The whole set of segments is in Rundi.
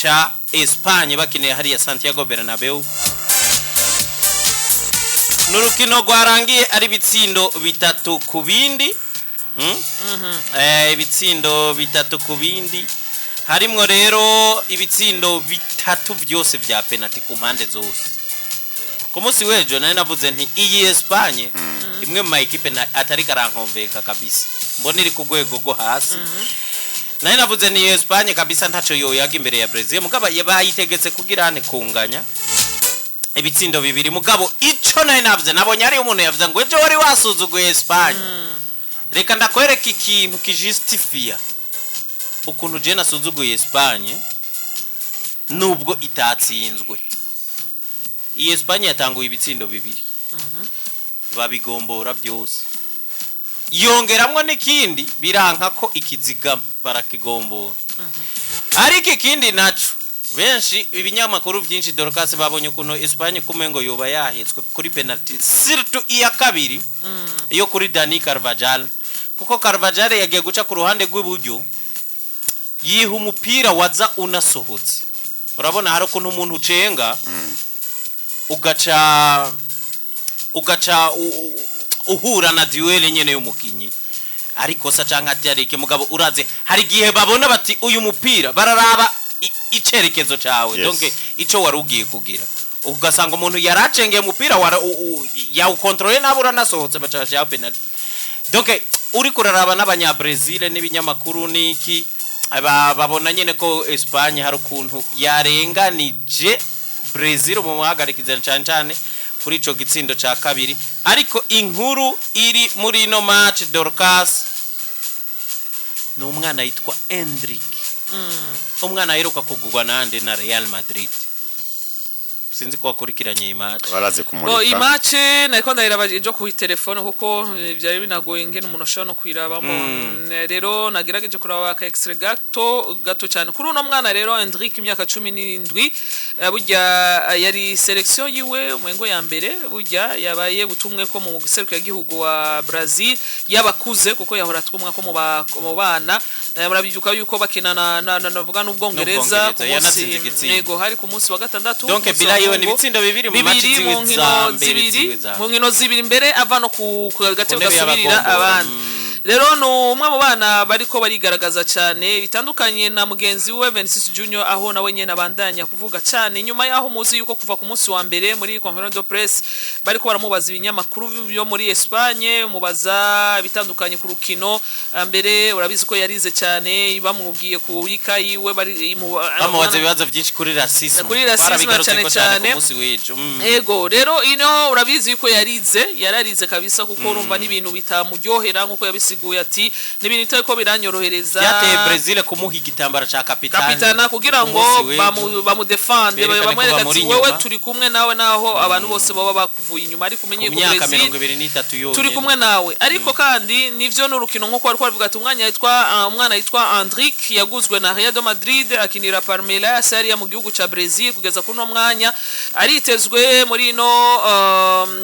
ca Espagne bakineye hariya Santiago Bernabeu n'urukino rwarangiye ari bitsindo bitatu ku bindi ibitsindo bitatu ku bindi harimwo rero ibitsindo bitatu byose vya penalty ku mpande zose ku munsi w'ejo nari navuze nti iyi Espagne imwe mu ma equipe atari karankomveka kabisa mbona iri ku rwego rwo hasi nari navuze ni Espagne kabisa ntaco yoyaga imbere ya Brazil mugabo bayitegetse kugira ane kunganya ibitsindo bibiri mugabo ico nari navuze nabonye ari umuntu yavuze ngo ejo wari wasuzuguye Espagne reka ndakwereka ikintu kijustifia ukuntu je nasuzuguye Espagne nubwo itatsinzwe iyi Espagne yatanguye ibitsindo bibiri babigombora byose yongeramwo n'ikindi biranka ko ikizigama barakigombora ariko ikindi naco benshi ibinyamakuru byinshi Dorcas babonye ukuntu Espagne kumengo yoba yahetswe kuri penalty surtout iya kabiri yo kuri Dani Carvajal kuko Carvajal yagiye guca ku ruhande rw'iburyo yiha umupira waza unasohotse urabona hari ukuntu umuntu ucenga ugaca uhura na duel nyene y'umukinyi ariko sa canka atarike mugabo uraze hari gihe babona bati uyu mupira bararaba icerekezo cawe donc ico warugiye kugira ugasanga umuntu yaracengeye umupira ya ukontrole nabura nasohotse bacasha ya penalty donc uri kuraraba n'abanya Brazil n'ibinyamakuru niki babona nyene ko Espagne hari ukuntu yarenganije Brazil mu muhagarikiza cyane kuri ico gitsindo ca kabiri ariko inkuru iri muri no match Dorcas no umwana yitwa Endrick umwana yiruka kugugwa nande na Real Madrid sinzi ko wakurikiranye iyi match baraze kumurika iyi match nako ndayirabaje ejo ku telefone kuko byari binagoye ngene umuntu ashobora no kwirabamo rero nagirageje kuraba ka extra gato cyane kuri uno mwana rero Endrick imyaka 17 burya yari selection yiwe mwengo ya mbere burya yabaye butumwe ko mu giseruko yagihugu wa Brazil yabakuze kuko yahora twumwa ko mu bana murabijuka yuko bakinana navuga n'ubwongereza ku munsi yego hari ku munsi wa gatandatu donc bilayiwe ni bitsindo bibiri mu match mu nkino zibiri mbere ava no ku gatebe gasubirira abandi rero no umwe mu bana bariko barigaragaza cyane bitandukanye na mugenzi we Vinicius Junior aho nawe nyene abandanya kuvuga cyane nyuma yaho muzi yuko kuva ku munsi wa mbere muri conference de presse bariko baramubaza ibinyamakuru byo muri Espagne mubaza bitandukanye ku rukino mbere urabizi ko yarize cyane bamubwiye ku ikayi we bari bamubaza ibibazo byinshi kuri racisme cyane ego rero ino urabizi yuko yararize kabisa kuko urumva n'ibintu bitamuryohera nkuko yabisiguye ati n'ibintu bitako biranyorohereza yateye Brazil kumuha igitambara ca kapitana kugira ngo bamudefende bamwereka ati wewe turi kumwe nawe naho abantu bose baba bakuvuye inyuma ari kumenye ko Brazil turi kumwe nawe ariko kandi nivyo n'urukino nkuko ari kwavuga ati umwana yitwa Endrick yaguzwe na Real de Madrid akinira Palmeiras ari mu gihugu ca Brazil kugeza kuno mwanya aritezwe muri no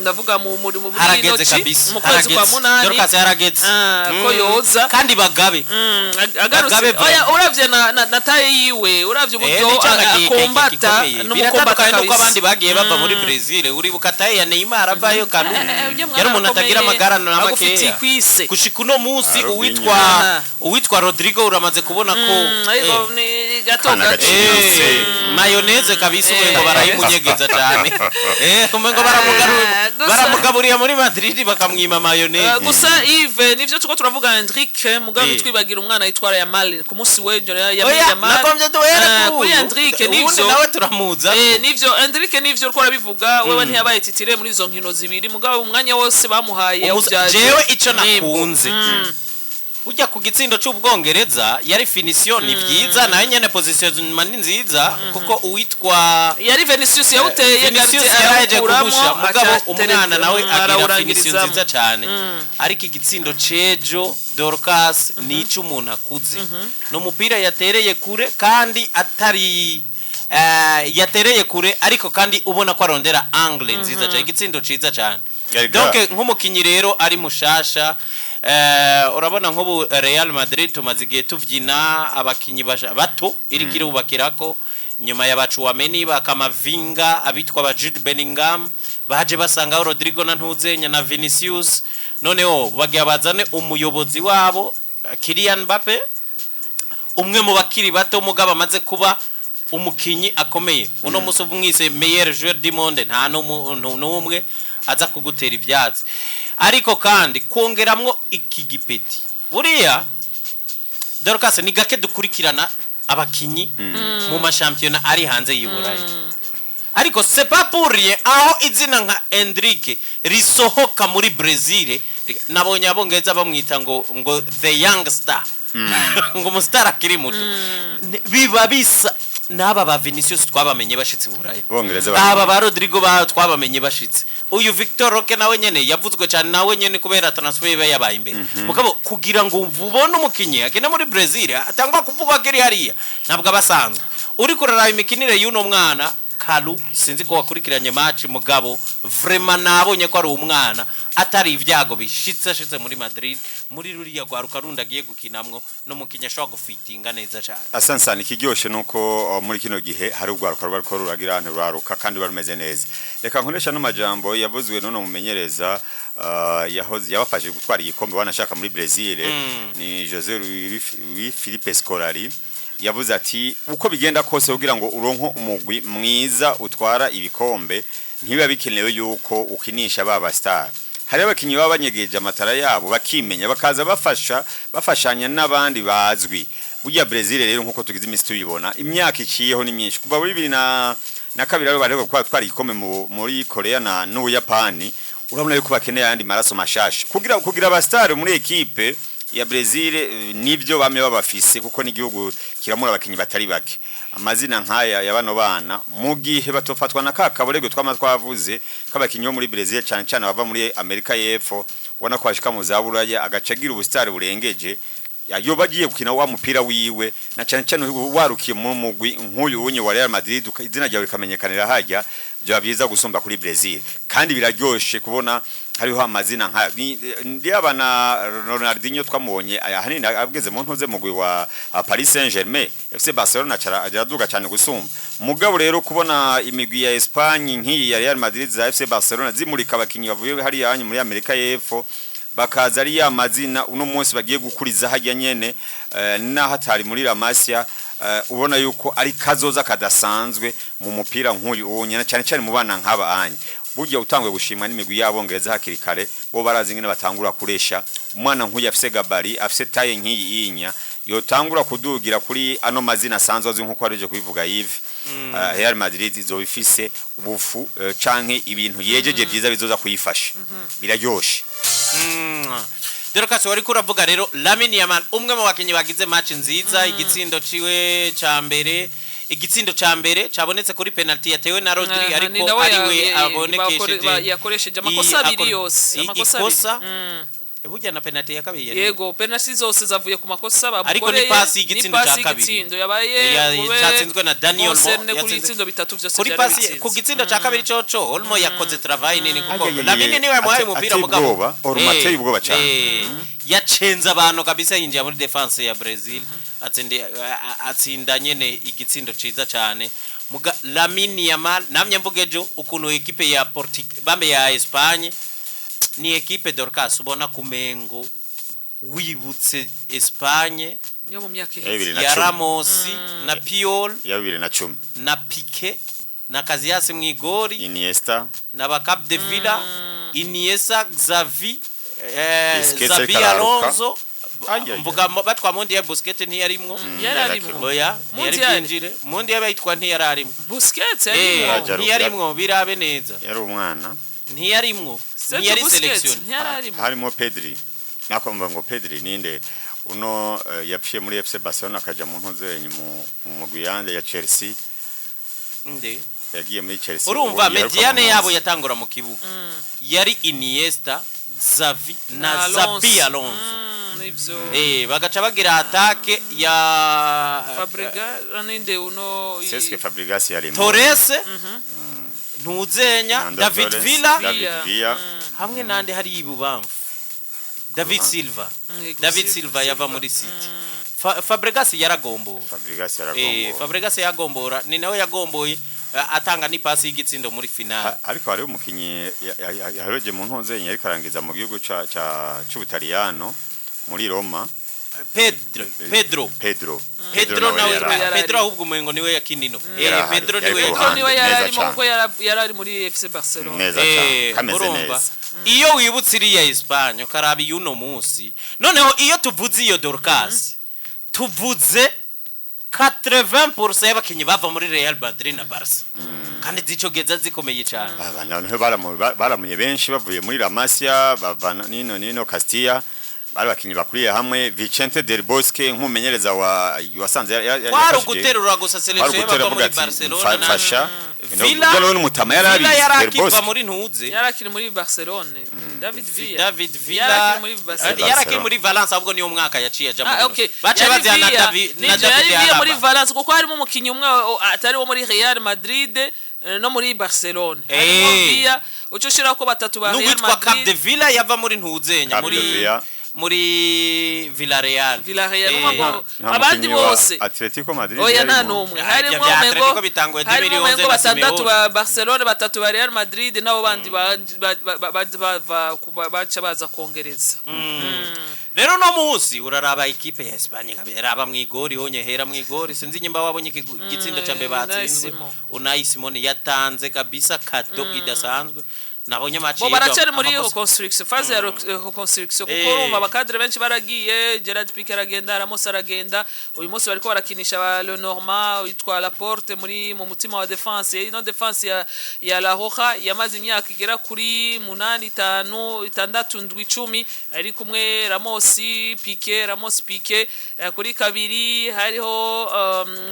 ndavuga mu harageze kabisa mu kwezi kwa munani Dorcas harageze ko yoza kandi bagabe agarutse oya uravye na taye yiwe uravye uburyo akombata n'umukombata nuko abandi bagiye bava muri Brazil uri bukataye ya Neymar avayo kanu yari umuntu atagira amagara na makeya gushika uno munsi uwitwa Rodrigo uramaze kubona ko ni gato mayonnaise kabisa ngo barayimunyegeza cyane ngo baramugaburiye muri Madrid bakamwima mayonnaise gusa Yves nivyo tuko turavuga Endrick mugabe twibagira umwana yitwara Yamal ku munsi w'ejo Yamal nakomje duhere kuri Endrick nivyo nawe turamuza nivyo Endrick nivyo uko arabivuga wewe ntiyabaye titire muri izo nkino zibiri mugabe umwanya wose bamuhaye jewe ico nakunze ujya ku gitsindo cy'ubwongereza yari finition ni byiza nayo nyene position mani nziza kuko uwitwa yari Vinicius yawuteye yaraje kugusha mugabo umwana nawe agira finition nziza cyane ariko igitsindo cejo Dorcas ni ico umuntu akuze no mupira yatereye kure kandi atari yatereye kure ariko kandi ubona ko arondera angle nziza cyane igitsindo ciza cyane donc nk'umukinyi rero ari mushasha urabona nk'ubu Real Madrid tumaze igihe tuvyina abakinyi bato iri kirubakirako nyuma ya Bachuameni bakamavinga abitwa ba Jude Bellingham baje basanga Rodrigo na Ntuzenya na Vinicius noneho bagiye bazane umuyobozi wabo Kylian Mbappe umwe mu bakiri bato mugaba amaze kuba umukinyi akomeye uno musovu mwise meilleur joueur du monde nta n'umwe aza kugutera ivyatsi ariko kandi kongeramwo iki gipeti buriya Dorcas ni gake dukurikirana abakinyi mu mashampiyona ari hanze y'Iburayi ariko c'est pas pour rien aho izina nka Endrique risohoka muri Brazil nabonye abongeza bamwita ngo the young star ngo umustar akiri muto biba bisa naba ba Vinicius twabamenye bashitse Burayi aba ba Rodrigo twabamenye bashitse uyu Victor Roque nawe nyene yavuzwe cyane nawe nyene kubera transfer yabaye imbere mugabo kugira ngo ubone umukinyi akina muri Brazil atangwa kuvugwa kiri hariya ntabwo abasanzwe uri kuraraba imikinire y'uno mwana Kalu sinzi ko wakurikiranye match mugabo vraiment nabonye ko ari umwana atari ivyago bishitse muri Madrid muri ruriya gwaruka rundagiye gukinamwo no mukinya shwa gufitinga neza cyane asansana ikiryoshe nuko muri kino gihe hari ugwaruka rwariko ruragira ruraruka kandi barumeze neza reka nkoresha no majambo yavuzwe none mumenyereza yabafashije gutwara igikombe wanashaka muri Brazil ni José Luis Felipe Scolari yavuze ati uko bigenda kose kugira ngo uronko umugwi mwiza utwara ibikombe ntibiba bikenewe yuko ukinisha baba star hari abakinyi baba banyegeje amatara yabo bakimenya bakaza bafashanya n'abandi bazwi burya Brazil rero nkuko tugize imisi tubibona imyaka iciyeho ni myinshi kuva muri 2002 aro bareko twara igikombe muri Korea na n'Ubuyapani urabona yuko bakeneye yandi maraso mashasha kugira aba star muri equipe ya Brazil nibyo bame babafise kuko n'igihugu kiramura abakinyi batari bake amazina nkaya yabano bana mu gihe batofatwa na kakaborego twavuze kabakinyi muri Brazil cyane cyane bava muri Amerika y'Epfo ubona ko ashika mu zaburaya agacagira ubustari burengeje yo bagiye gukina wa mupira wiwe na cyane cyane warukiye mu mugwi nk'uyu unye wa Real Madrid izina ryawe rikamenyekanira hajya byo byiza gusumba kuri Brazil kandi biraryoshe kubona hariho amazina nka ndi abana Ronaldinho twamubonye ahanini abweze mu ntuze mugwi wa Paris Saint-Germain FC Barcelona araduga cyane gusumba mugabo rero kubona imigwi ya Espagne nk'iyi ya Real Madrid za FC Barcelona zimurika abakinyi bavuye hari yanyu muri Amerika y'Epfo bakaza ari ya mazina uno munsi bagiye gukuriza hajya nyene na hatari muri La Masia ubona yuko ari kazoza kadasanzwe mu mupira nk'uyu unyana cyane cyane mu bana nk'aba anye burya utangwe gushimwa n'imigwi y'abongereza hakiri kare bo barazi ngene batangura kuresha umwana nk'uyu afise gabari afise taye nk'iyi yinya yotangura kudugira kuri ano mazina sanzwe azi nkuko arije kubivuga Yves Real Madrid izobifise ubufu canke ibintu yejeje byiza bizoza kuyifasha biraryoshe Dorcas wari kuravuga rero Lamine Yamal umwe mu bakinyi bagize match nziza igitsindo ciwe ca mbere cabonetse kuri penalty yatewe na Rodri ariko ariwe abonekesheje yakoresheje amakosa abiri yose amakosa burya na penalty ya kabiri yego penalty zose zavuye ku makosa babukoreye ariko ni pasi igitsindo ca kabiri yabaye yatsinzwe na Daniel Mo kuri itsindo bitatu byose kuri pasi ku gitsindo ca kabiri coco Olmo yakoze travail nini kuko Lamine niwe muhaye umupira mugabo Ormateye ubwoba cyane yacenza abantu kabisa yinjiye muri defense ya Brazil atsinda nyene igitsindo ciza cyane muga Lamine Yamal namye mvugejo ukuntu equipe ya Bambe ya Espagne ni equipe Dorcas ubona kumengo wibutse Espagne yo mu myaka ya Ramos na Puyol ya 2010 na Piqué na Casillas mwigori Iniesta na ba Cap de Villa Iniesta Xavi Alonso mvuga batwa Mondial Busquets ntiyarimwo oya ntiyari Mondial bayitwa ntiyararimwo Busquets ntiyarimwo birabe neza yari umwana ntiyarimwo ntiyari selection harimo Pedri nakomba ngo Pedri ninde uno yapfiye muri FC Barcelona akaja mu ntuzenye mu mugwi yande ya Chelsea yagiye muri Chelsea urumva mediane yabo yatangura mu kibuga yari Iniesta Xavi na Xabi Alonso bagaca bagira attaque ya Fabregas ninde uno Cesc Fabregas yarimo Torres ntuzenya Fernando David Torres, Villa David Villa hamwe nande hari ibubamfu David Silva David Silva yava muri City Fabregas yaragombo Fabregas yaragombo Fabregas yagombora ni nawe yagomboye atanga ni pasi y'igitsindo muri finale ariko hari umukinyi yahereje mu ntonzenye ariko arangiza mu gihugu c'Ubutaliyano muri Roma Pedro nawe Pedro ahubwo umengo niwe yakinino Pedro niwe yararimo kuko yarari muri FC Barcelona neza cyane kameze neza iyo wibutse iriya Espagne karaba yuno munsi noneho iyo tuvuze iyo Dorcas tuvuze 80% y'abakinyi bava muri Real Madrid na Barca kandi zico geza zikomeye cyane abantu baramunye benshi bavuye muri La Masia bavana nino Castilla bari bakinyi bakuriye hamwe Vicente del Bosque nk'umumenyereza wasanze kwari guterura gusa selection y'abava muri Barcelona fasha Villa n'umutama yarakiva muri ntuze yarakiri muri Barcelona David Villa yarakiri muri Valence ahubwo niyo mwaka yaciye aja muri baca bazana na David muri Valence kuko harimo umukinyi umwe atari wo muri Real Madrid no muri Barcelona harimo Villa uco shira ko batatu ba Real Madrid Cap de Villa yava muri ntuzenya muri Villarreal abandi bose Atletico Madrid oya nta numwe harimo Atletico bitangwe 2011 batandatu ba Barcelona batatu ba Real Madrid nabo bandi baca baza kongereza rero no munsi uraraba ikipe ya Espagne kabiraba mwigori honye hera mwigori sinzi nyimba wabonye igitsinda cambe batsinzwe Unai Simone yatanze kabisa kado idasanzwe nabonye match bo baracari muri reconstruction phase ya reconstruction kuko urumva abakadre benshi baragiye Gerard Piqué aragenda Ramos aragenda uyu munsi bariko barakinisha ba Lenormand witwa Laporte muri mu mutima wa defense ino defense ya La Roja yamaze imyaka igera kuri 8 5 6 10 ari kumwe Ramos Piqué kuri kabiri hariho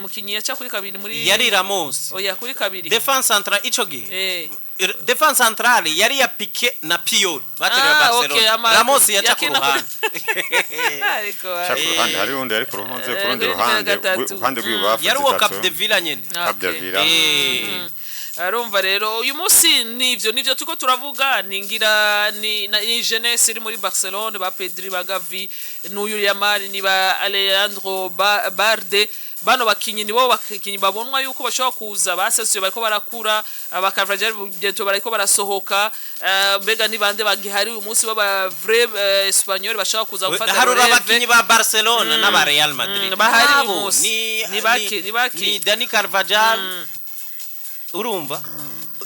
mukinyi yaca kuri kabiri muri yari Ramos oya kuri kabiri defense central ico gihe defense centrale yari ya Piqué na Puyol batera Barcelona Ramos yaca ku ruhande hari undi ari ku ruhande rw'ibafu yari uwo Cap de Villa nyene Cap de Villa arumva rero uyu munsi nivyo tuko turavuga ningira ni jeunesse iri muri Barcelona ba Pedri ba Gavi n'uyu Yamal ni ba Alejandro Balde bano bakinyi nibo bakinyi babonwa yuko bashobora kuza basesiyo bariko barakura abakavrager byeto bariko barasohoka mbega ni bande bagihari uyu munsi baba vrai Espanyol bashobora kuza gufata harura abakinyi ba Barcelona n'aba Real Madrid bahari umunsi ni baki ni Dani Carvajal urumva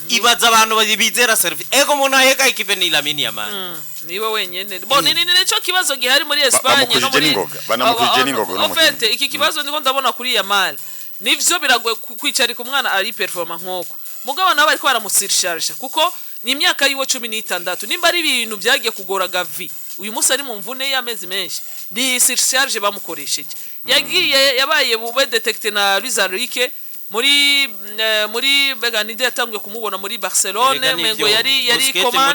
ibaza abantu bizera service ego umuntu aheka ikipe ni Lamine Yamal niwe wenyene bo ni nico kibazo gihari muri Espagne no muri banamukije n'ingoga no fete iki kibazo ndiko ndabona kuri Yamal nivyo biragoye kwicarika umwana ari performa nkoko mugabo nawe ariko baramusircharge kuko ni imyaka yiwe 16 nimba ari ibintu byagiye kugora Gavi uyu munsi ari mu mvune y'amezi menshi ni surcharge bamukoresheje yagiye yabaye bube detecte na Luis Enrique muri Beganide yatangiye kumubona muri Barcelona mengo yari koma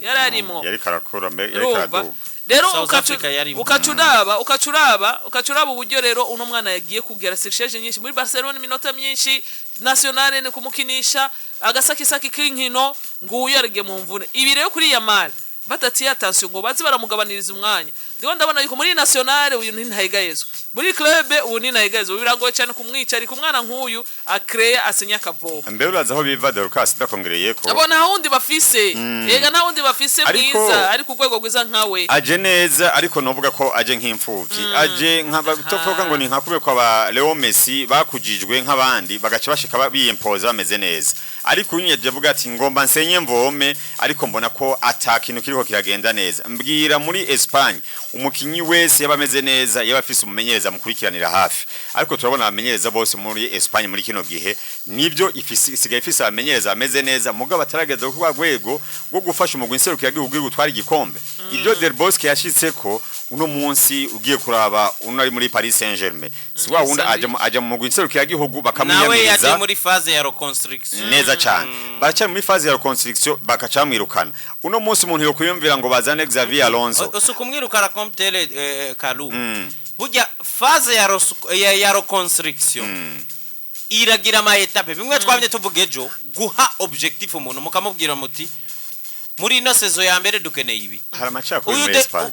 yararimo yari karakura yari karaduga rero ukacuraba uburyo rero uno mwana yagiye kugera surcharge nyinshi muri Barcelona minota myinshi nationale ne kumukinisha agasakisaki k'inkino nguyu yarige mu mvune ibi rero kuri Yamal batatiye attention ngo bazi baramugabaniriza umwanya ndiko ndabona yuko muri nationale uyu ntihayigayezwe muri club ubu ntihayigayezwe biragoye cyane kumwica ari kumwana nk'uyu acrea asenya kavoba mbe uraza aho biva Dorcas dakongereye ko abona hawundi bafise yega nta wundi bafise mwiza ari ku rwego rwiza nkawe aje neza ariko novuga ko aje nk'imfuvyi aje nk'abatovuga ngo ni nkakube kwa ba Leo Messi bakujijwe nk'abandi bagaca bashika biyempoza bameze neza ariko unyeje avuga ati ngomba nsenye mvome ariko mbona ko atakintu kiriko kiragenda neza mbwira muri Espagne umukinyi wese yabameze neza yabafise umumenyereza mukurikiranira hafi ariko turabona abamenyereza bose muri Espagne muri kino gihe nivyo isigaye ifise abamenyereza ameze neza mugabo atarageza ku rwego rwo gufasha umugwi nserukira gihugu gutwara igikombe ibyo Del Bosque yashitseko uno munsi ugiye kuraba unari muri Paris Saint-Germain si wa wundi aja mu mugwi nserukira gihugu bakamwiyamiriza nawe yaje muri phase ya reconstruction neza cyane baracyari muri phase ya reconstruction bakacamwirukana uno munsi umuntu yo kuyumvira ngo bazane Xavi Alonso usukumwirukana comme tele Kalu burya phase ya reconstruction iragira ama etape bimwe twabye tuvuga ejo guha objectif umuntu mukamubwira muti muri ino sezo ya mbere dukeneye ibi hari amacako muri Espagne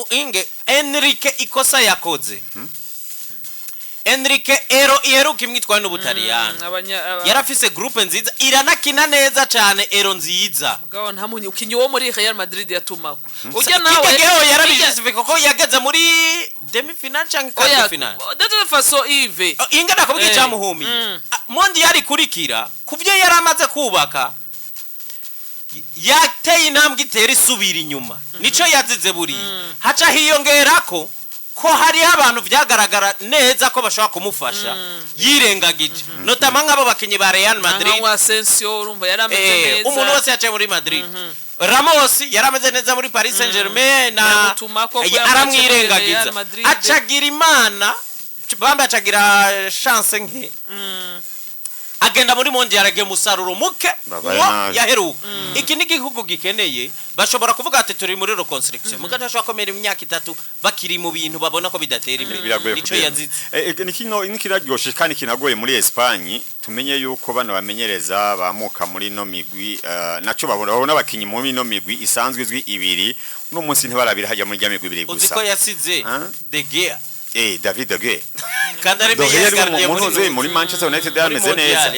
inge Enrique ikosa yakoze Enrique iheruka imwitwa n'Ubutaliyani yarafise groupe nziza iranakina neza cyane nziza gaho nta munyi ukinyi wo muri Real Madrid yatumako ujya nawe yarabijisife koko yageze muri demi final cyangwa quart final de façon Yves ingana kubwiye cyamuhumi mondi yari kurikira kubyo yaramaze kubaka yateye intambwe itera isubira inyuma nico yazize buri haca hiyongerako ko hari abantu byagaragara neza ko bashobora kumufasha yirengagije notama nk'abo bakinyi ba Real Madrid wa Asensio urumva yarameze neza umuntu wese yaciye muri Madrid Ramos yarameze neza muri Paris Saint-Germain na aramwirengagiza acagira imana bamba acagira chance nke agenda muri mondial arage musaruro muke yaheruka iki ni gihugu gikeneye bashobora kuvuga ati turi muri reconstruction muga ntashobora komera imyaka 3 bakiri mu bintu babona ko bidatera imbere nico yazitse nikiraryoshe kandi kinagoye muri Espagne tumenye yuko bana bamenyereza bamuka muri no migwi naco babona bakinyi mu no migwi isanzwe izwi ibiri no munsi ntibarabira hajya muri rya migwi ibiri gusa uziko yasize De Gea David De Gea kandare meyegarye muri Manchester United yameze neza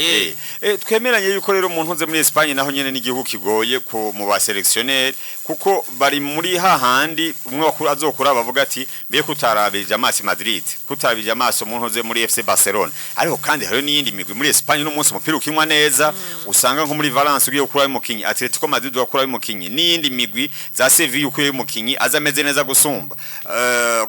twemeranye yuko rero umuntu nze muri Espagne naho nyene n'igihugu kigoye ko mu ba selectionnaire kuko bari muri hahandi umwe wakuru azokura bavuga ati mbe kutarabije amaso Madrid kutarabije amaso umuntu nze muri FC Barcelona ariko kandi hari n'iyindi migwi muri Espagne no munsi umupira ukinwa neza usanga nko muri Valence ugiye gukura umukinyi Atletico Madrid wakura umukinyi n'iyindi migwi za Sevilla ukuye umukinyi azameze neza gusumba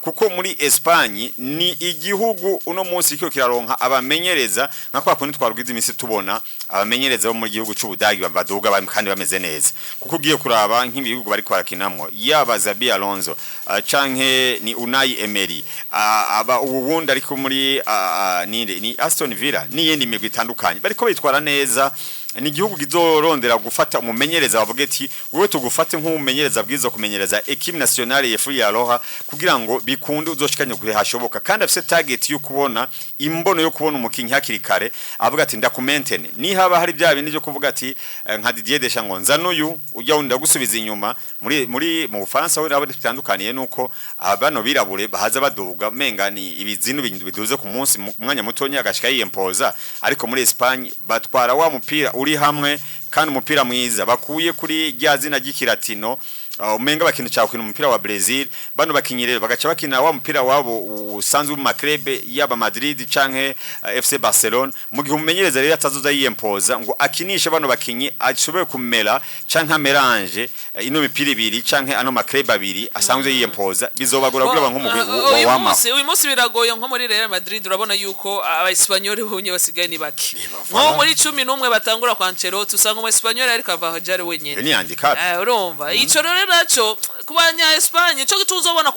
kuko muri Espagne ni igihugu uno munsi cyo kiraronka abamenyereza nka kwa kundi twarwiza imisi tubona abamenyereza bo mu gihugu cy'Ubudagi baduga kandi bameze neza kuko ugiye kuraba nk'ibihugu bari kwarakinamwo yaba Xabi Alonso canke ni Unai Emery aba ubundi ariko muri ni Aston Villa n'iyindi migwi itandukanye bariko bitwara neza ni igihugu gizorondera gufata umumenyereza bavuga ati wewe tugufate nk'umumenyereza bwiza kumenyereza equipe nationale yefu ya Roha kugira ngo bikunde uzoshikanye kure hashoboka kandi afise target yo kubona imbono yo kubona umukinyi hakiri kare avuga ati ndakumentene ni haba hari bya bindi byo kuvuga ati nka Didier Deschamps ngo nza n'uyu ujya wunda gusubiza inyuma mu Bufaransa aho rabo bitandukaniye nuko abano birabure bahaza baduga mengani ibizinu biduze ku munsi umwanya mutonya agashika yiyempoza ariko muri Espagne batwara wa mupira uri hamwe kandi umupira mwiza bakuye kuri rya zina ry'ikiratino umenga bakina cyakina umupira wa Brazil bano bakinyirero bagaca bakina wa mupira wabo usanzwe mu makrebe yaba Madrid canke FC Barcelona mu gihe umumenyereza rero atazoza yiyempoza ngo akinishe bano bakinyi ashoboye kumera canke melange ino mipira ibiri canke ano makrebe abiri asanzwe yiyempoza bizobagura kugira nk'umugwi wama uyu munsi biragoye nko muri Real Madrid urabona yuko abaespanyoli bonye basigaye ni baki nko muri 11 batangura kwa Ancelotti usanga mu Espanyol ariko ava hajare wenyene ni handicap urumva ico rero naco kubanya Espagne cyo tuzobona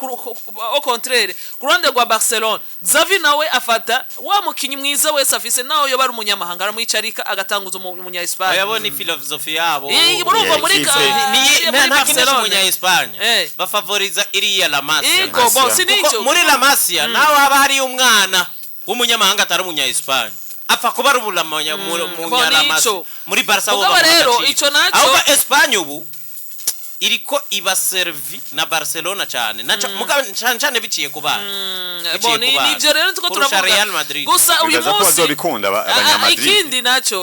au contraire ku ruhande rwa Barcelona Xavi nawe afata wa mukinyi mwiza wese afise naho yo bari umunyamahanga aramwicarika agatanguza umunya Espagne yabona filosofi yabo urumva muri nta kintu umunya Espagne bafavoriza iriya La Masia muri La Masia naho haba hari umwana w'umunyamahanga atari umunya Espagne apfa kuba rubulamanya mu La Masia muri Barca wo rero ico naco aho Espagne ubu iriko iba servi na Barcelona cyane naco mugabo cyane biciye kubana nivyo rero tuko turavuga gusa uyu munsi bikunda abanyamadrid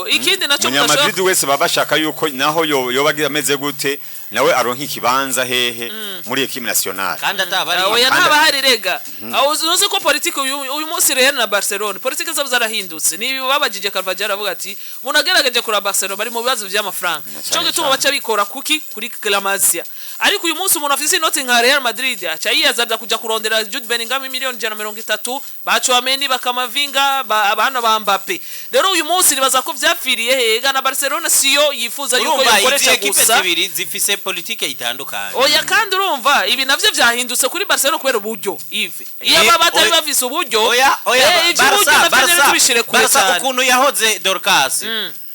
ikindi naco Madrid wese babashaka yuko naho yobagira ameze gute nawe aronka ikibanza hehe muri equipe nationale kandi atabari oya ntabahari rega aho uzi ko politike uyu munsi Real na Barcelona politike zabo zarahindutse ni babajije Carvajal avuga ati munagerageje kuri Barcelona bari mu bibazo by'amafaranga cyo gituma baca bikora kuki kuri La Masia ariko uyu munsi umuntu afise inoti nka Real Madrid acha yiyazaza kuja kurondera Jude Bellingham miliyoni 130 bacho ameni bakamavinga abana ba Mbappe rero uyu munsi nibaza ko vyapfiriye hega na Barcelona siyo yifuza yuko yakoresha gusa zibiri zifise politike itandukanye oya kandi urumva ibi navyo vyahindutse kuri Barcelona kubera uburyo Yves iyo batari bafise uburyo oya Barca ukuntu yahoze Dorcas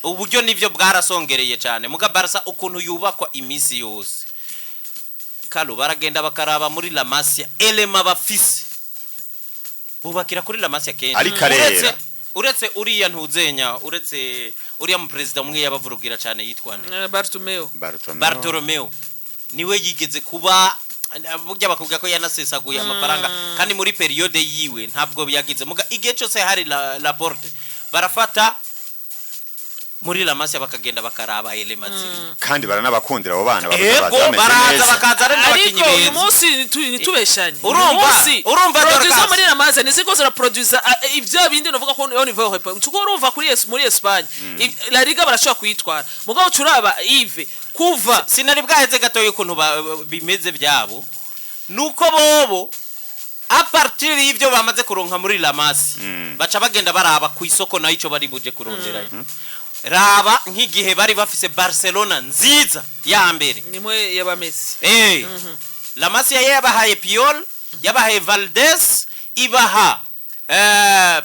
uburyo nivyo bwarasongereye cyane muga Barca ukuntu yubakwa imisi yose kalo baragenda bakaraba muri La Masia elema bafise bubakira kuri La Masia kenshi Ariko arera. uretse uriya ntuzenya uretse uriya mu president umwe yabavurugira cyane yitwa Bartolomeo niwe yigeze kuba burya bakubwira ko yanasesaguye amafaranga kandi muri periode yiwe ntabwo yagize muga igihe cyose hari la porte barafata muri La Masia bakagenda bakaraba elema ziri kandi baranabakundira abo bana baraza bakaza ari n'abakinyi ariko uyu munsi nitubeshanye urumva producer muri La Masia niziko zira producer ivyo bindi novuga ko on niveau européen tuko urumva kuri muri Espagne La Liga barashobora kuyitwara mugabo turaba Yves kuva sinari bwaheze gatoye ukuntu bimeze byabo nuko bobo a partir y'ivyo bamaze kuronka muri La Masia baca bagenda baraba ku isoko nayo ico bari buje kurondera raba nk'igihe bari bafise Barcelona nziza ya mbere nimwe yaba Messi La Masia yabahaye Puyol yabahaye Valdés ibaha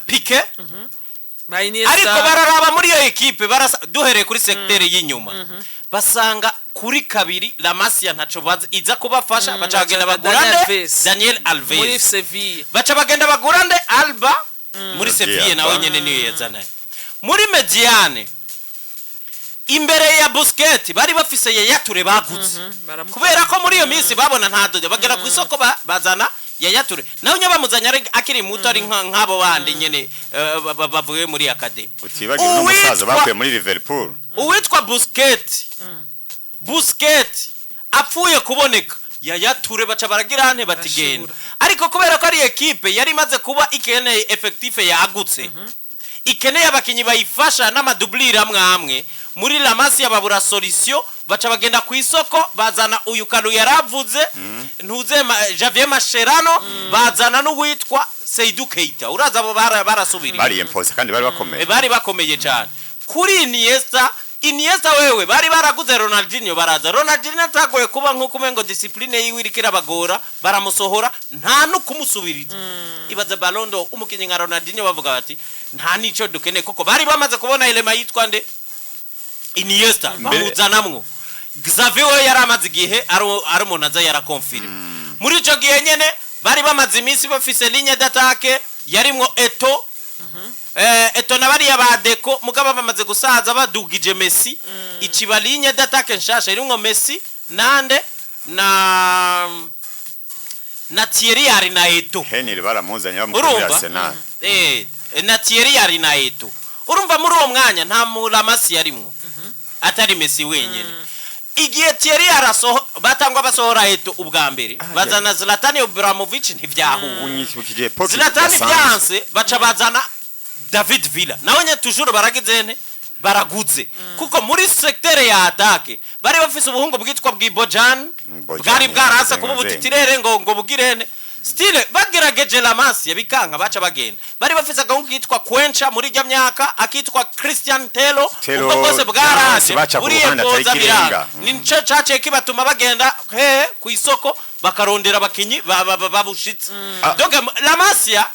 Piqué ariko bararaba muri iyo equipe duhereye kuri secteur y'inyuma basanga kuri kabiri La Masia ntaco iza kubafasha baca bagenda bagurande Daniel Alves muri Sevilla baca bagenda bagurande Alba muri Sevilla nawe nyene niyo yazanaye muri Mediane imbere ya Busquets bari bafise Yaya Touré bagutse kubera ko muri iyo minsi babona ntadode bagera ku isoko bazana Yaya Touré nawe nyabamuzanya akiri muto ari nk'abo bandi nyene bavuye muri academy utibagiye n'umusaza bakuye muri Liverpool uwitwa Busquets apfuye kuboneka Yaya Touré baca baragira nte batigenda ariko kubera ko ari equipe yari maze kuba ikeneye effective yagutse ikeneye abakinyi bayifasha n'amadublire amwe muri La Masia babura solution baca bagenda ku isoko bazana uyu Kalu yaravuze ntuze Javier Mascherano bazana n'uwitwa Seydou Keita uraza abo barasubira bari impose kandi bari bakomeye cyane kuri Iniesta wewe bari baraguze Ronaldinho baraza Ronaldinho tagoye kuba nko kumengo discipline yiwe irikira bagora baramusohora nta no kumusubiriza ibaza Ballon d'Or umukinyi nka Ronaldinho bavuga bati nta nico dukene koko bari bamaze kubona elema yitwa nde Iniesta bamuzanamwo Xavi we yaramaze igihe ari umuntu yarakonfirme muri ico gihe nyene bari bamaze iminsi bafise ligne d'attaque yarimwo Eto nabari yabadeko mugaba bamaze gusaza badugije Messi ikiba ligne d'attaque nshasha irimwo Messi nande na Thierry ari na Eto Henry baramuzanye bamukubira Arsenal na Thierry ari na Eto urumva muri uwo mwanya nta mu La Masia yarimwo atari Messi wenyene igihe Thierry batangwa basohora Eto ubwa mbere bazana Zlatan Ibrahimovic ntivyahuye Zlatan byanse baca bazana David Villa nawe toujours baraguze kuko muri secteur ya attaque bari bafise ubuhungu bwitwa bw'Ibojan bwari bwarasa kuba butitirere ngo bugirene stile bagerageje La Masia bikanka baca bagenda bari bafise agahungu kitwa Quencha muri rya myaka akitwa Christian Tello ubwo bwose bwaraje muri Boza biranga nico cace kibatuma bagenda ku isoko bakarondera abakinyi babushitse donc La Masia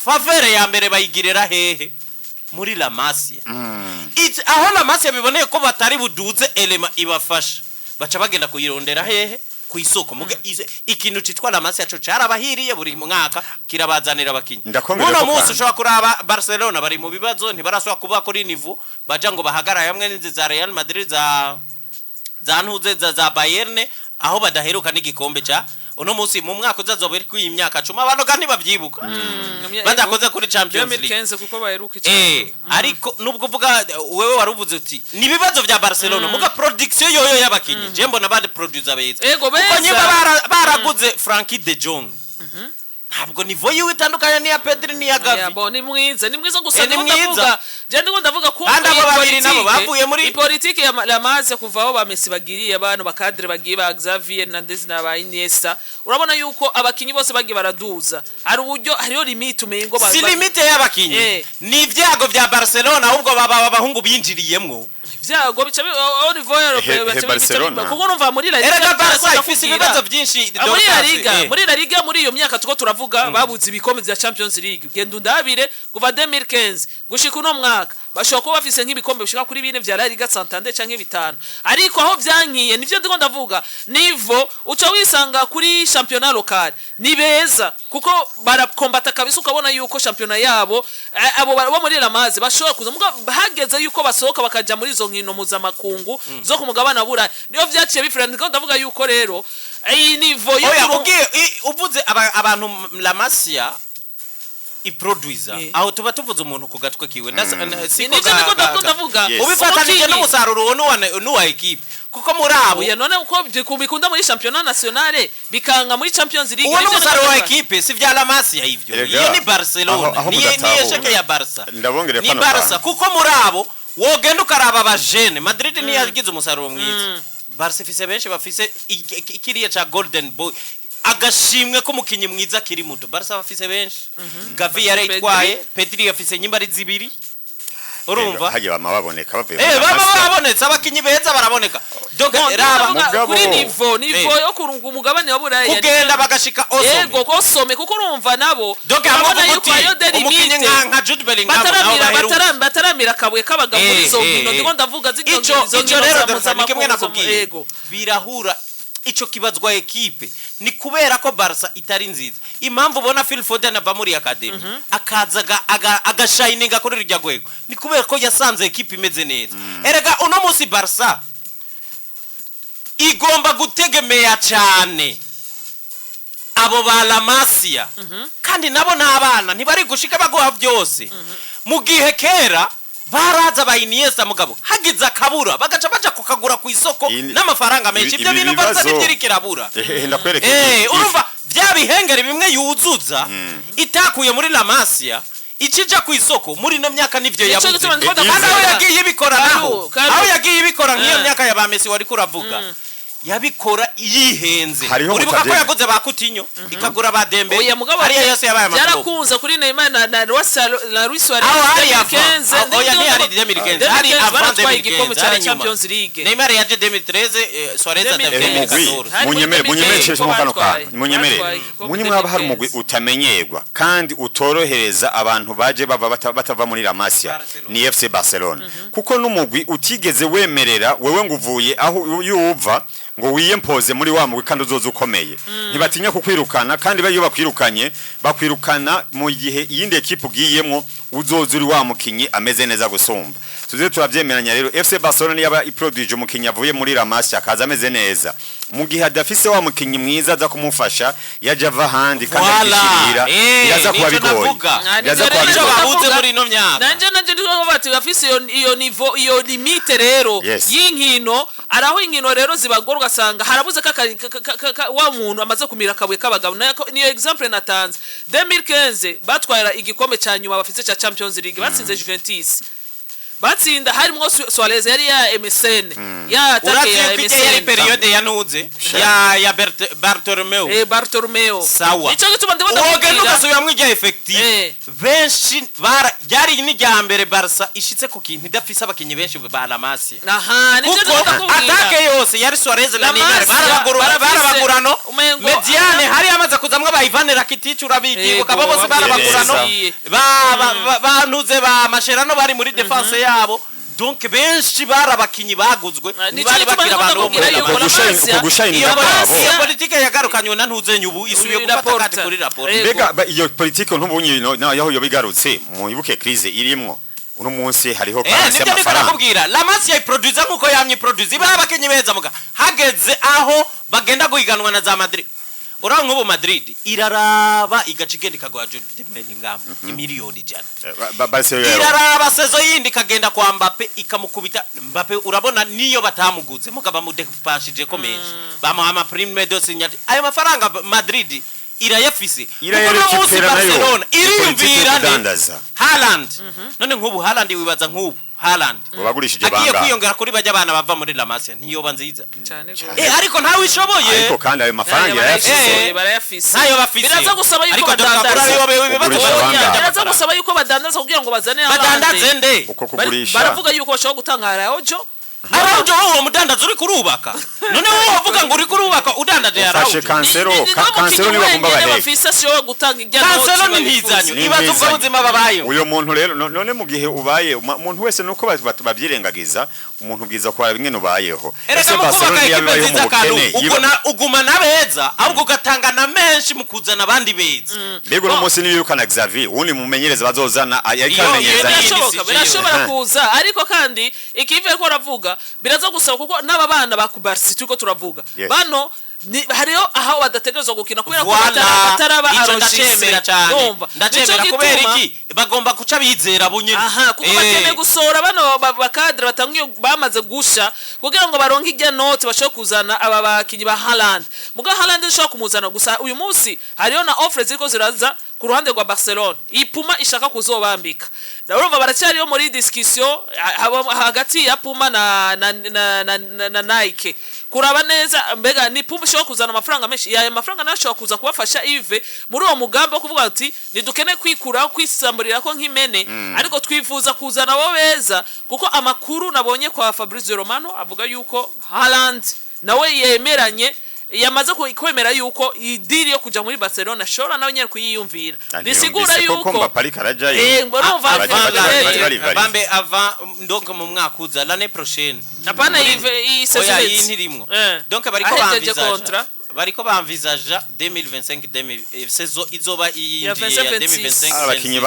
favere ya mbere bayigirira hehe muri La Masia aho La Masia biboneye ko batari buduze elema ibafasha baca bagenda kuyirondera hehe ku isoko muge ikintu citwa La Masia cyo carabahiriye buri mwaka kirabazanira abakinyi uno munsi ushobora kuraba Barcelona bari mu bibazo ntibaraswa kuba kuri niveau baja ngo bahagara hamwe n'inzi za Real Madrid za ntuze za Bayern aho badaheruka n'igikombe ca uno munsi mu mwaka uzazoba iri kwi imyaka 10 abantu kandi bavyibuka badakoze kuri Champions League kuko baheruka ariko nubwo uvuga wewe waruvuze uti ni bibazo vya Barcelona muga production yoyo y'abakinyi je mbona bande producer beza kuko nyimba baraguze Frankie de Jong ntabwo nivo yiwe itandukanye ni ya Pedri ni ya Gavi ni mwiza gusa ndavuga je ndavuga ko kandi abo babiri nabo bavuye muri politiki ya La Masia kuva aho ba Messi bagiriye abantu bakadre bagiye ba Xavi Hernandez na ba Iniesta urabona yuko abakinyi bose bagiye baraduza hari uburyo hariyo limit umengo si limit y'abakinyi ni ivyago vya Barcelona ahubwo abahungu binjiriyemwo vyago bica on voyeur kuko numva muri La Liga Barca ifise ibibazo byinshi muri La Liga muri iyo myaka tuko turavuga babuze ibikombe vya Champions League genda ndabire kuva 2015 gushika uno mwaka bashobora kuba bafise nk'ibikombe bishika kuri 4 vya La Liga Santander canke 5 ariko aho vyankiye nivyo ndiko ndavuga nivo uca wisanga kuri championnat local ni beza kuko barakombata kabisa ukabona yuko championnat yabo abo bo muri La Maze bashobora kuza hageze yuko basohoka bakaja muri izo nkino mpuzamakungu zo ku mugabana bura niyo vyaciye bifira ndiko ndavuga yuko rero iyi nivo yo uvuze abantu La Masia iproduiza aho tuba tuvuze umuntu ku gatwe kiwe siko ndavuga ubifatanije n'umusaruro n'uwa equipe kuko murabo ya none uko bikunda muri championnat nationale bikanga muri Champions League uwo n'umusaruro wa equipe si vya La Masia ivyo iyo ni Barcelona ni yesheke ya Barca ni Barca kuko murabo wogenda ukaraba abajene Madrid ni yagize umusaruro mwiza Barca ifise benshi bafise ikiriya ca Golden Boy agashimwe ko mukinyi mwiza kiri muto Barca bafise benshi Gavi yaritwaye Pedri yafise nyimbari zibiri urumva hagiye bamaboneka bavuye babonetse abakinyi beza baraboneka donc raba kuri nivo yo kurunga umugabane wa Buraya kugenda bagashika osome yego kosome kuko urumva nabo donc umukinyi nka Jude Bellingham bataramira kabwe kabaga muri zo nkino ndiko ndavuga ico rero kimwe nakubwiye birahura ico kibazwa equipe ni kubera ko Barca itari nziza impamvu ubona Phil Foden ava muri academy akazaga agashininga kuri rya gwego ni kubera ko yasanze equipe imeze neza erega uno munsi Barca igomba gutegemea cyane abo ba La Masia kandi nabo n'abana ntibari gushika bagoha byose mu gihe kera baraza ba Iniesta mugabo hagize akabura bagaca baja kukagura ku isoko n'amafaranga menshi ibyo bintu Barca ntibyirikirabura urumva bya bihengere bimwe yuzuza itakuye muri La Masia ikija ku isoko muri no myaka nivyo yabuze aho yagiye ibikora naho aho yagiye ibikora nk'iyo myaka ya ba Messi wari kuravuga yabikora yihenze uribuka ko yaguze ba Coutinho ikagura ba Dembe ari yose yabaye amakuru yarakunze kuri Neymar na Luis Suarez hari avance igikombe cya Champions League Neymar yaje 2013 Suarez 2014 munyemere mu kano ka munyemere munyimwe hari umugwi utamenyerwa kandi utorohereza abantu baje batava muri La Masia ni FC Barcelona kuko n'umugwi utigeze wemerera wewe nguvuye aho yuva ngo wiyempoze muri wa mugwi kandi uzoza ukomeye ntibatinya kukwirukana kandi bayo bakwirukana mu gihe iyindi equipe ugiyemo uzoza uri wa mukinyi ameze neza gusumba tuze turavyemeranya rero FC Barcelona yaba iproduce umukinyi avuye muri La Masia akaza ameze neza mu gihe adafise wa mukinyi mwiza aza kumufasha yaje ava handi kandi akishirira yaza kuba bigoye yaza kuba bahuze muri no myaka nanje ndiko bati bafise iyo niveau iyo limite rero y'inkino araho inkino rero zibagorwa sanga harabuze wa muntu amaze kumira kabwe kabagabo niyo example natanze 2015 batwara igikombe ca nyuma bafise ca Champions League batsinze Juventus batsinda harimo Suarez yari ya MSN ya atake ya MSN yari periode yanuze ya Bartomeu sawa ico gituma ndabona ogenda usubira mwijya effective benshi yari ni rya mbere Barca ishitse ku kintu idafise abakinyi benshi ba La Masia aha nivyo ndakubwira atake yose yari Suarez na Neymar barabagurano Mediane hari amaze kuzamwa ba Ivan Rakitic urabiki ukaba bose barabagurano banuze ba Mascherano bari muri defense yabo donc benshi barabakinyi baguzwe nibari bakira abantu iyo politique yagarukanywe na ntuzenye ubu isubiye gufata kati kuri rapport mbega iyo politique ntubunye yaho yo bigarutse mu ibuke crise irimwo uno munsi hariho kasi amafaranga kubwira La Masia iproduce nkuko yamye produce babakinyi beza muga hageze aho bagenda guhiganwa na za Madrid ura nk'ubu Madrid iraraba igacigenda ikagwa Jude Bellingham miliyoni jana iraraba sezo yindi kagenda kwa Mbappe ikamukubita Mbappe urabona niyo batamuguze mugaba mudepashije ko menshi bamuha prime de signate ayo mafaranga Madrid irayafise irayerekera nayo iriyumvira Haaland none nk'ubu Haaland wibaza nk'ubu Haaland ubagurishije banga agiye kwiyongera kuri bajya abana bava muri La Masia ntiyoba nziza ariko ntawe ishoboye ariko kandi ayo mafaranga barayafise nayo bafise biraza gusaba yuko biraza gusaba yuko badandaza kugira ngo bazane badandaze nde uko kugurisha baravuga yuko bashobora gutanga Araujo Araujo uwo mudandaza uri kurubaka none wowe wavuga ngo uri kurubaka udandaje ufashe Araujo Cancelo ni bagomba baheke bafise siyo gutanga ijya Cancelo ni ntizanyo ibazo ubwo buzima babayeho uyo muntu rero none mu gihe ubaye umuntu wese nuko babyirengagiza umuntu bwiza ko bimwe nubayeho ese Barcelona yabayeho mu bukene uguma nabeza ahubwo ugatanga na menshi mu kuzana abandi beza mbego no munsi nibirukana Xavi undi mumenyereza bazozana yakamenyeza birashobora kuza ariko kandi ikive ko ravuga biraza gusaba kuko n'aba bana ba Barca turiko turavuga bano hariyo aho badategerezwa gukina kubera ko bataraba arojemera cyane ndacemera kubera iki bagomba kuca bizera bunyene kuko bakene gusora bano bakadra batangiye bamaze gusha kugira ngo baronke ijya note bashobora kuzana aba bakinyi ba Haaland muga Haaland nshobora kumuzana gusa uyu munsi hariyo na offers ziko ziraza ku ruhande rwa Barcelona ipuma ishaka kuzobambika urumva baracyari yo muri discussion hagati ya Puma na Nike kuraba neza mbega ni Puma ishobora kuzana amafaranga menshi ya mafaranga nashobora kuza kubafasha Yves muri uwo mugambo kuvuga ati nidukene kwikura kwisamburira ko nk'imene ariko twifuza kuzana abo beza kuko amakuru nabonye kwa Fabrizio Romano avuga yuko Haaland nawe yemeranye yamaze kwemera yuko idiri yo kuja muri Barcelona shora nawe nyene kuyiyumvira bisigura yuko bambe ava ndonke mu mwaka uza l'année prochaine apana iyi saison yintirimo donc bariko bamvisaja 2025 saison izoba iyi 2025 abakinyi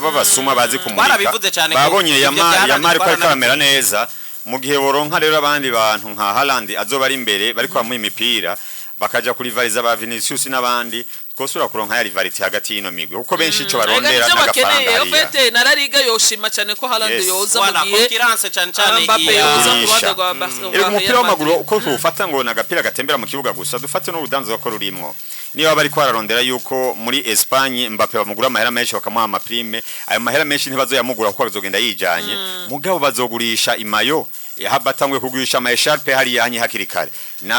babasuma bazi kumurika babonye yamari ko kamera neza mu gihe boronka rero abandi bantu nka Haaland azoba ari imbere bariko bamuha imipira bakaja kurivaliza ba Vinicius n'abandi twosura kuronka ya rivality hagati y'ino migwe kuko benshi ico barondera n'agafaranga yo fete na La Liga yoshima cyane ko Haaland yoza mu gihe concurrence cyane Mbappe yoza ku ruhande rwa Barcelona umupira w'amaguru uko tufata ngo nagapira gatembera mu kibuga gusa dufate no budanzo ko rurimwo niba bari kwararondera yuko muri Espagne Mbappe bamugura amahera menshi bakamuha amaprime ayo mahera menshi ntibazoyamugura kuko bazogenda yijanye mugabo bazogurisha imayo yahabatangwe kugurisha ama echarpe hari yanyi hakirikare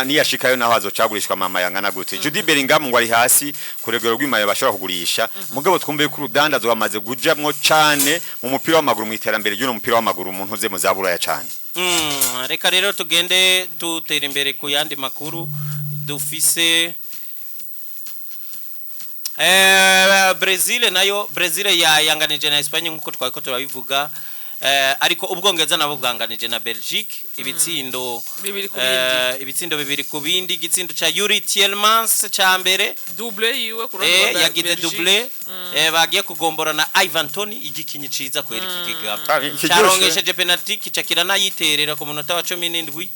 niyashikayo naho azocagurishwa mama yangana gute Jude Bellingham ngo ari hasi kuregero rw'imayo bashobora kugurisha mugabo twumve ko urudanda zo bamaze gujamwo cyane mu mupira w'amaguru mu iterambere ry'uno mupira w'amaguru umuntu uze mu zabura ya cyane reka rero tugende dutera imbere ku yandi makuru dufise Brazil yanganije na Espagne nkuko twako turabivuga ariko ubwongereza nabo bwanganije na Belgique ibitsindo bibiri ku bindi igitsindo ca Yuri Tielemans ca mbere double yiwe kuranga yagize double bagiye kugombora na Ivan Toney igikinyi ciza kwera ikigaba carongesheje penalty kicakira nayiterera ku munota wa 17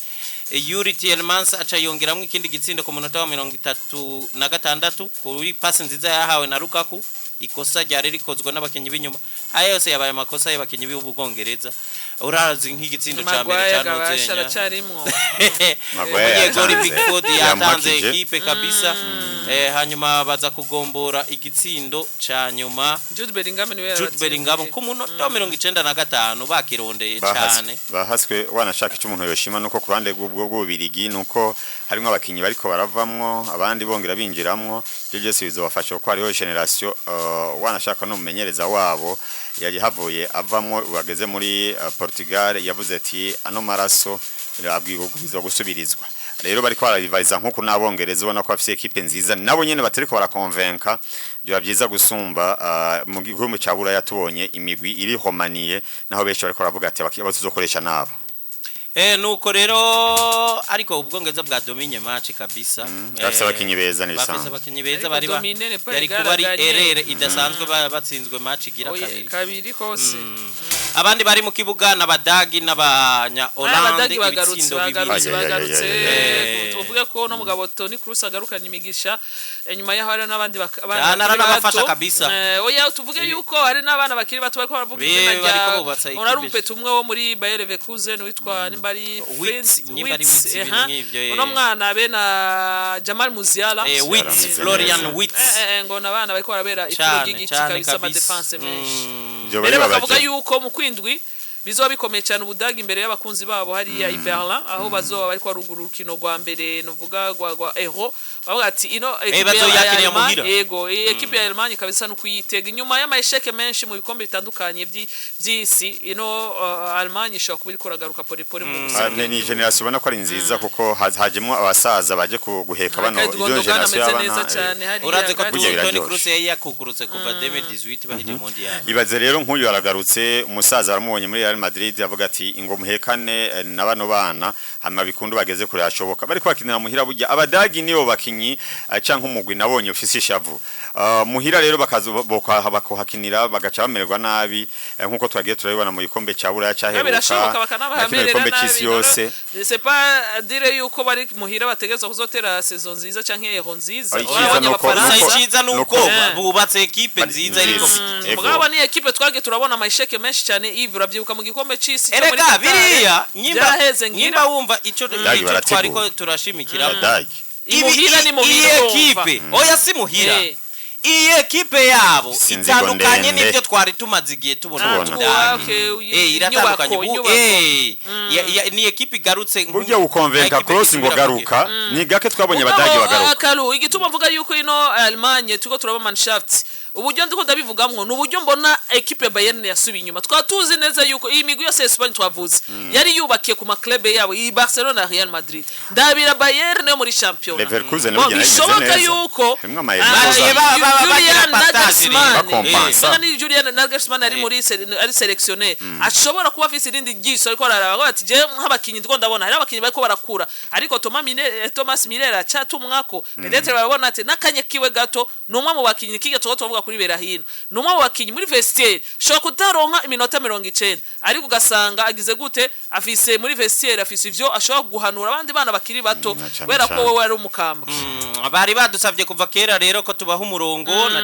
Yuri Tielemans aca yongeramwe ikindi gitsindo ku munota wa 36 kuri pass nziza yahawe na Lukaku ikosa ryari rikozwe n'abakenyi b'inyuma ayo yose yabaye amakosa y'abakenyi b'ubwongereza urazi nk'igitsindo ca mbere cyarimwo Maguire gori Big Foot yatanze equipe kabisa hanyuma baza kugombora igitsindo ca nyuma Jude Bellingham ku munota wa 95 bakirondeye cyane bahaswe wanashaka icyo umuntu yoshima nuko ku ruhande rw'ububirigi nuko harimo abakinyi bariko baravamwo abandi bongera binjiramwo byo byose bizobafasha ko hariho generation wanashaka no mumenyereza wabo yari havuye avamwo bageze muri Portugal yavuze ati ano maraso abwigo bizo gusubirizwa rero bariko bararivaliza nkuko nabongereza ubona ko afise equipe nziza nabo nyene batereko barakonvenka byo byiza gusumba mu gihugu cyabura yatubonye imigwi iri homaniye naho benshi bariko baravuga ati abazokoresha nabo nuko rero ariko ubwongereza bwa domine match kabisa bafise abakinyi beza nisanzwe bafise abakinyi beza bari yari kuba ari erere idasanzwe batsinzwe match igira kabiri kose abandi bari mu kibuga n'abadagi n'abanya Hollande ibitsindo bagarutse tuvuge ko no mugabo Toni Kroos agarukanye imigisha nyuma yaho hari n'abandi bafasha kabisa oya tuvuge yuko hari n'abana bakiri bato bariko baravuga izina urarumpe tumwe wo muri Bayer Leverkusen witwa nimbari Wits uno mwana bena Jamal Musiala Florian Wits ngo nabana bariko barabera ituro ry'igiti kabisa ama defense menshi bere bakavuga yuko mu kwindwi bizoba bikomeye cyane Ubudagi imbere y'abakunzi babo hariya i Berlin aho bazoba bari kwa ruguru rukino rwa mbere novuga rwa Euro bavuga ati ino bazoyakiriye muhira yego equipe ya Allemagne kabisa no kuyitega inyuma y'amasheke menshi mu bikombe bitandukanye by'isi ino Allemagne ishobora kuba iri kuragaruka pole mu gusa ni generation ubona ko ari nziza kuko hajemo abasaza baje guheka bano iyo generation y'abana uraze ko Toni Kroos yakukurutse kuva 2018 bahije mondial ibaze rero nk'uyu aragarutse umusaza baramubonye muri Real Madrid avuga ati ngo muhekane na bano bana hama bikundu bageze kure yashoboka bari kwakinira muhira burya abadagi niyo bakinyi canke umugwi nabonye ufise ishavu muhira rero bakohakinira bagaca bamererwa nabi nkuko twagiye turabibona mu gikombe cya Buraya cyaheruka igikombe cy'isi yose c'est pas dire yuko bari muhira bategeza kuzotera saison nziza canke Euro nziza cyiza nuko bubatse equipe nziza ariko mugabo ni equipe twage turabona amasheke menshi cyane Yves urabyibuka mu gikombe cy'isi cyo muri biriya nyimba wumva ico twariko turashimikira imuhira ni muhira equipe oya si muhira iyi ekipe yabo itandukanye n'ibyo twari tumaze igihe tubona iratandukanye ni ekipe igarutse burya ukonvenka Kroos ngo garuka ni gake twabonye abadage bagaruka igituma mvuga yuko ino Allemagne tuko turaba Mannschaft uburyo ndiko ndabivugamwo n'uburyo mbona ekipe ya Bayern yasubiye inyuma twatuzi neza yuko iyi migwi yose Espagne twavuze yari yubakiye ku maklebe yabo i Barcelona Real Madrid ndabira Bayern yo muri champion Leverkusen no bishoboka yuko Julian Nagelsmann ari muri ari sélectionné ashobora kuba afise irindi giso ariko araraba ati je nk'abakinyi ndiko ndabona hari abakinyi bariko barakura ariko Thomas Müller acatumwako ndetse barabona ati nakanye kiwe gato numwe mu bakinyi kige tuvuga kuri Berahino numwe mu bakinyi muri vestiaire shobora kutaronka iminota 90 ariko ugasanga agize gute afise muri vestiaire afise ivyo ashobora guhanura abandi bana bakiri bato kubera ko wowe ari umukamba bari badusavye kuva kera rero ko tubaha umurongo na